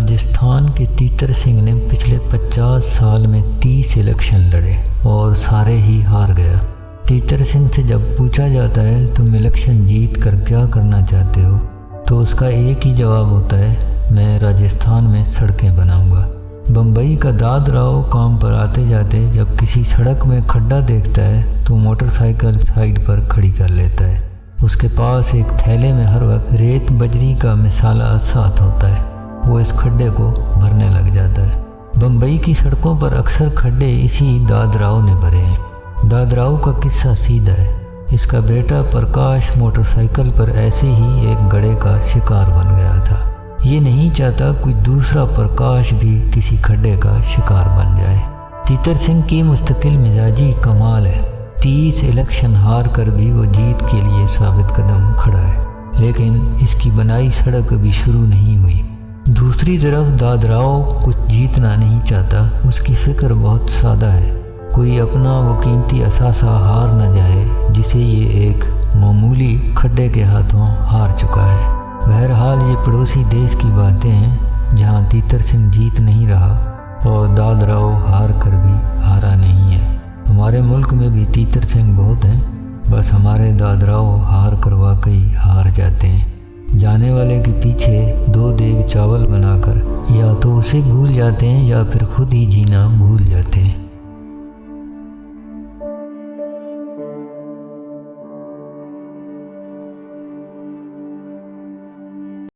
राजस्थान के तीतर सिंह ने पिछले 50 साल में 30 इलेक्शन लड़े और सारे ही हार गया। तीतर सिंह से जब पूछा जाता है तुम इलेक्शन जीत कर क्या करना चाहते हो, तो उसका एक ही जवाब होता है, मैं राजस्थान में सड़कें बनाऊंगा। बम्बई का दादराव काम पर आते जाते जब किसी सड़क में खड्डा देखता है तो मोटरसाइकिल साइड पर खड़ी कर लेता है। उसके पास एक थैले में हर वक्त रेत बजरी का मिसाला साथ होता है। वो इस खड्डे को भरने लग जाता है। बम्बई की सड़कों पर अक्सर खड्डे इसी दादराव ने भरे हैं। दादराव का किस्सा सीधा है। इसका बेटा प्रकाश मोटरसाइकिल पर ऐसे ही एक गड्ढे का शिकार बन गया था। ये नहीं चाहता कोई दूसरा प्रकाश भी किसी खड्डे का शिकार बन जाए। तीतर सिंह की मुस्तकिल मिजाजी कमाल है। 30 इलेक्शन हार कर भी वो जीत के लिए साबित कदम खड़ा है, लेकिन इसकी बनाई सड़क अभी शुरू नहीं हुई। दूसरी तरफ दादराव कुछ जीतना नहीं चाहता। उसकी फिक्र बहुत सादा है। कोई अपना वो कीमती असासा हार न जाए जिसे ये एक मामूली खड्डे के हाथों हार चुका है। बहरहाल ये पड़ोसी देश की बातें हैं जहाँ तीतर सिंह जीत नहीं रहा और दादराव हार कर भी हारा नहीं है। हमारे मुल्क में भी तीतर सिंह बहुत हैं, बस हमारे दादराव हार कर वाकई हार जाते हैं। जाने वाले के पीछे 2 देग चावल बनाकर या तो उसे भूल जाते हैं या फिर खुद ही जीना भूल जाते हैं।